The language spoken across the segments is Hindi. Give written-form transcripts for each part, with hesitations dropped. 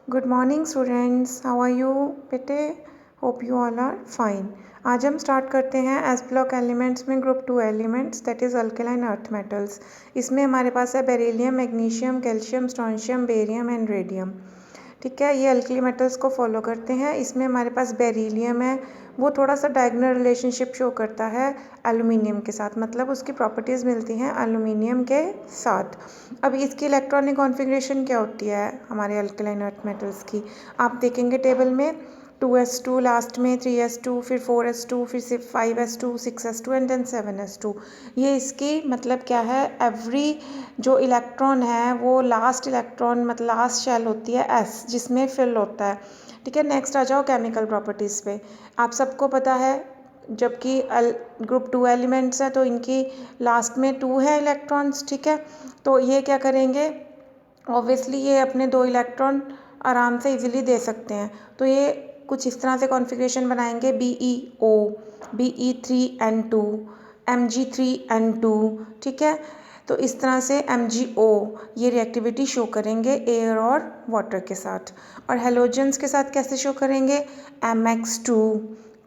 Good morning students, how are you बेटे? Hope you all are fine. आज हम स्टार्ट करते हैं एस ब्लॉक एलिमेंट्स में group 2 elements that is alkaline earth metals. इसमें हमारे पास है beryllium, magnesium, calcium, strontium, barium and radium. ठीक है, ये अल्कली मेटल्स को फॉलो करते हैं। इसमें हमारे पास बेरिलियम है, वो थोड़ा सा डायगोनल रिलेशनशिप शो करता है एल्यूमिनियम के साथ, मतलब उसकी प्रॉपर्टीज़ मिलती हैं एल्यूमिनियम के साथ। अब इसकी इलेक्ट्रॉनिक कॉन्फ़िगरेशन क्या होती है हमारे अल्कलाइन अर्थ मेटल्स की, आप देखेंगे टेबल में 2s2 लास्ट में, 3s2, फिर 4s2, फिर 5s2, 6s2 and then 7s2। ये इसकी मतलब क्या है, एवरी जो इलेक्ट्रॉन है वो लास्ट इलेक्ट्रॉन मतलब लास्ट शेल होती है s जिसमें फिल होता है। ठीक है, नेक्स्ट आ जाओ केमिकल प्रॉपर्टीज़ पे। आप सबको पता है जबकि ग्रुप 2 एलिमेंट्स हैं तो इनकी लास्ट में 2 है इलेक्ट्रॉन्स। ठीक है, तो ये क्या करेंगे, ऑब्वियसली ये अपने 2 इलेक्ट्रॉन आराम से इजीली दे सकते हैं। तो ये कुछ इस तरह से कॉन्फ़िगरेशन बनाएंगे BeO, Be3N2, Mg3N2। ठीक है, तो इस तरह से MgO ये रिएक्टिविटी शो करेंगे एयर और वाटर के साथ। और हेलोजेंस के साथ कैसे शो करेंगे, MX2।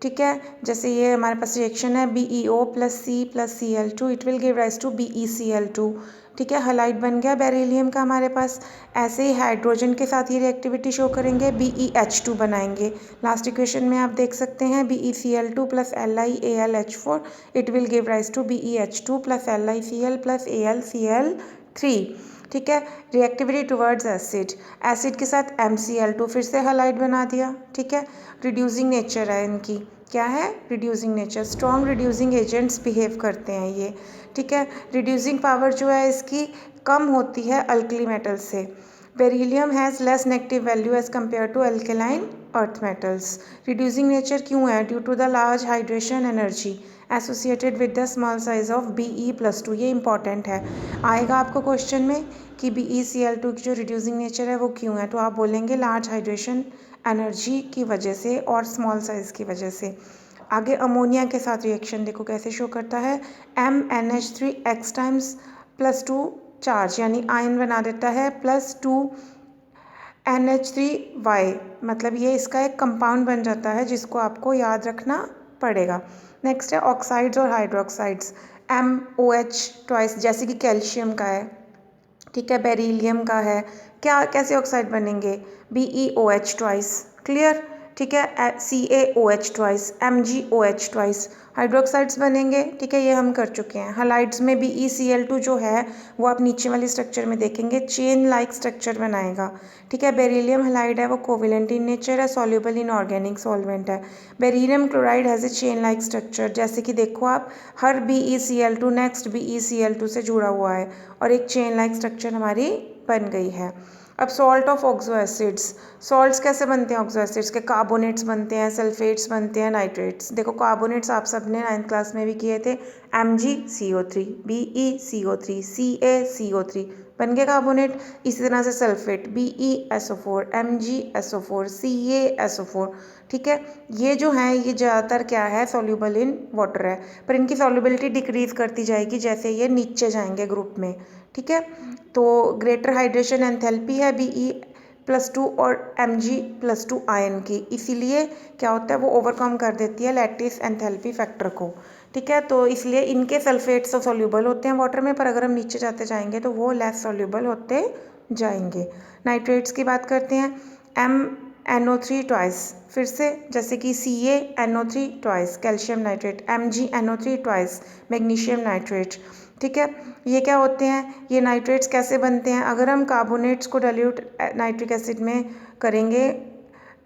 ठीक है, जैसे ये हमारे पास रिएक्शन है BeO + C + Cl2, it will give rise to BeCl2। ठीक है, हलाइड बन गया बेरिलियम का हमारे पास। ऐसे ही हाइड्रोजन के साथ ये रिएक्टिविटी शो करेंगे, BeH2 बनाएंगे। लास्ट इक्वेशन में आप देख सकते हैं BeCl2 + LiAlH4, it will give rise to BeH2 + LiCl + AlCl3। ठीक है, रिएक्टिविटी टुवर्ड्स एसिड, एसिड के साथ MCl2 फिर से हलाइड बना दिया। ठीक है, रिड्यूसिंग नेचर है इनकी, क्या है, reducing nature, strong reducing agents behave करते हैं ये। ठीक है, रिड्यूसिंग पावर जो है इसकी कम होती है अल्कली मेटल से। Beryllium has less negative value as compare to alkaline earth metals. Reducing nature क्यों है, due to the large hydration energy associated with the small size of Be+2। ये इंपॉर्टेंट है, आएगा आपको क्वेश्चन में कि BeCl2 की जो रिड्यूसिंग नेचर है वो क्यों है, तो आप बोलेंगे लार्ज हाइड्रेशन एनर्जी की वजह से और स्मॉल साइज़ की वजह से। आगे अमोनिया के साथ रिएक्शन देखो कैसे शो करता है, MnH3 x +2 चार्ज यानी आयन बना देता है +2 NH3Y, मतलब ये इसका एक कंपाउंड बन जाता है जिसको आपको याद रखना पड़ेगा। नेक्स्ट है ऑक्साइड्स और हाइड्रोक्साइड्स, MOH ट्वाइस जैसे कि कैल्शियम का है। ठीक है, बेरिलियम का है, क्या कैसे ऑक्साइड बनेंगे, BeOH ट्वाइस, क्लियर। ठीक है, CaOH twice, MgOH twice, hydroxides बनेंगे। ठीक है, ये हम कर चुके हैं। हलाइड्स में BeCl2 जो है वो आप नीचे वाली स्ट्रक्चर में देखेंगे, चेन लाइक स्ट्रक्चर बनाएगा। ठीक है, बेरिलियम हलाइड है, वो कोवेलेंट इन नेचर है, सॉल्युबल इन ऑर्गेनिक सॉल्वेंट है। Beryllium chloride has a chain like structure, जैसे कि देखो आप हर BeCl2 नेक्स्ट BeCl2 से जुड़ा हुआ है और एक चेन लाइक स्ट्रक्चर हमारी बन गई है। अब salt of oxo acids, salts कैसे बनते हैं ऑक्सो एसिड्स के, कार्बोनेट्स बनते हैं, सल्फेट्स बनते हैं, नाइट्रेट्स। देखो कार्बोनेट्स आप सबने 9th क्लास में भी किए थे, MgCO3, BeCO3, CaCO3 बन गए कार्बोनेट। इसी तरह से सल्फेट BeSO4, MgSO4, CaSO4। ठीक है, ये जो है ये ज़्यादातर क्या है, सॉल्युबल इन वाटर है, पर इनकी सॉल्युबिलिटी डिक्रीज़ करती जाएगी जैसे ये नीचे जाएंगे ग्रुप में। ठीक है, तो ग्रेटर हाइड्रेशन एंथैल्पी है Be+2 और Mg+2 आयन की, इसीलिए क्या होता है वो ओवरकम कर देती है लैटिस एंथैल्पी फैक्टर को। ठीक है, तो इसलिए इनके सल्फेट्स तो सॉल्युबल होते हैं वाटर में, पर अगर हम नीचे जाते जाएंगे तो वो लेस सॉल्युबल होते जाएंगे। नाइट्रेट्स की बात करते हैं, MnO3 ट्वाइस, फिर से जैसे कि CaNO3 twice calcium nitrate, MgNO3 twice magnesium nitrate. ठीक है, ये क्या होते हैं, ये नाइट्रेट्स कैसे बनते हैं, अगर हम कार्बोनेट्स को डाइल्यूट नाइट्रिक एसिड में करेंगे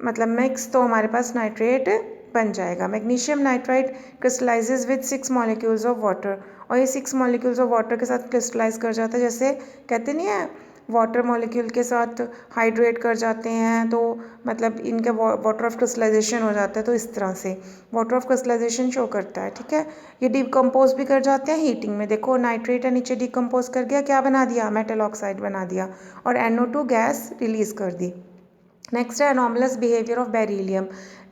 मतलब मिक्स, तो हमारे पास नाइट्रेट बन जाएगा। Magnesium nitrite crystallises with 6 molecules of water, और ये 6 मॉलिक्यूल्स ऑफ वाटर के साथ क्रिस्टलाइज कर जाता है, जैसे कहते नहीं है वाटर मॉलिक्यूल के साथ हाइड्रेट कर जाते हैं, तो मतलब इनका वाटर ऑफ क्रिस्टलाइजेशन हो जाता है, तो इस तरह से वाटर ऑफ क्रिस्टलाइजेशन शो करता है। ठीक है, ये डिकम्पोज भी कर जाते हैं हीटिंग में, देखो नाइट्रेट है नीचे डिकम्पोज कर गया, क्या बना दिया, मेटल ऑक्साइड बना दिया और NO2 गैस रिलीज कर दी। नेक्स्ट है एनॉमलस बिहेवियर ऑफ बेरिलियम।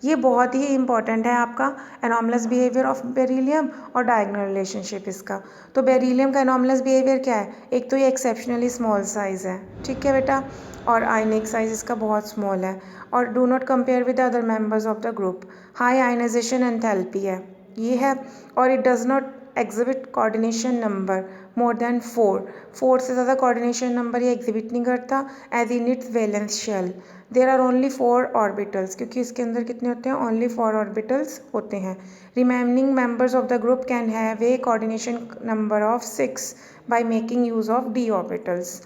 ये बहुत ही इंपॉर्टेंट है आपका, एनॉमलस बिहेवियर ऑफ बेरिलियम और डायगोनल रिलेशनशिप इसका। तो बेरिलियम का एनॉमलस बिहेवियर क्या है? एक तो ये एक्सेप्शनली स्मॉल साइज़ है, ठीक है बेटा, और आयनिक साइज इसका बहुत स्मॉल है, और do not compare with other members of the group. High ionization enthalpy है, ये है, और it does not exhibit coordination number more than 4 से ज़्यादा कोऑर्डिनेशन नंबर ये एग्जिबिट नहीं करता as in its valence shell. There are only 4 orbitals, क्योंकि इसके अंदर कितने होते हैं? ओनली 4 ऑर्बिटल्स होते हैं। Remaining members of the group can have a coordination number of 6 by making use of D orbitals.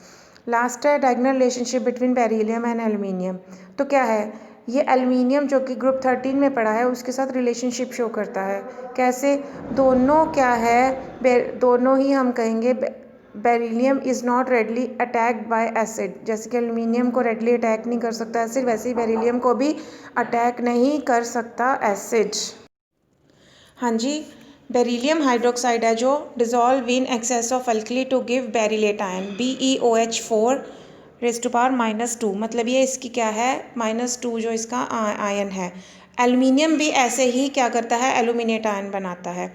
Last है diagonal relationship between beryllium and aluminium. तो क्या है? ये एल्यूमिनियम जो कि ग्रुप 13 में पड़ा है उसके साथ रिलेशनशिप शो करता है। कैसे? दोनों क्या है, दोनों ही हम कहेंगे beryllium is not readily attacked by acid. जैसे कि एल्यूमिनियम को रेडली अटैक नहीं कर सकता एसिड, वैसे ही बेरिलियम को भी अटैक नहीं कर सकता एसिड। हाँ जी, बेरिलियम हाइड्रोक्साइड है जो dissolve in excess of alkali to give beryllate ion BeOH4 raise to power -2। मतलब ये इसकी क्या है? -2 जो इसका आयन है। एल्यूमिनियम भी ऐसे ही क्या करता है? एल्यूमिनेट आयन बनाता है।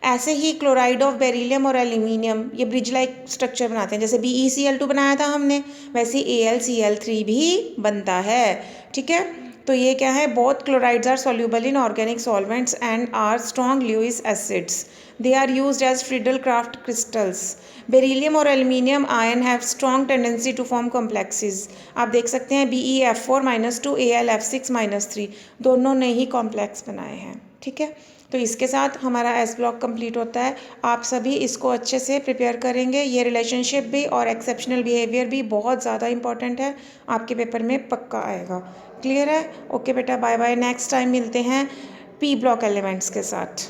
ऐसे ही क्लोराइड ऑफ बेरिलियम और एल्यूमिनियम ये ब्रिज लाइक स्ट्रक्चर बनाते हैं। जैसे BeCl2 बनाया था हमने, वैसे ही AlCl3 भी बनता है, ठीक है। तो ये क्या है? Both chlorides are soluble in organic solvents and are strong Lewis acids. They are used as Friedel-Crafts crystals. Beryllium और aluminium ion have strong tendency to form complexes. आप देख सकते हैं BeF4-2 AlF6-3 दोनों ने ही कॉम्प्लेक्स बनाए हैं, ठीक है। तो इसके साथ हमारा एस ब्लॉक कंप्लीट होता है। आप सभी इसको अच्छे से प्रिपेयर करेंगे। ये रिलेशनशिप भी और एक्सेप्शनल बिहेवियर भी बहुत ज़्यादा इंपॉर्टेंट है, आपके पेपर में पक्का आएगा। क्लियर है? ओके बेटा, बाय बाय। नेक्स्ट टाइम मिलते हैं पी ब्लॉक एलिमेंट्स के साथ।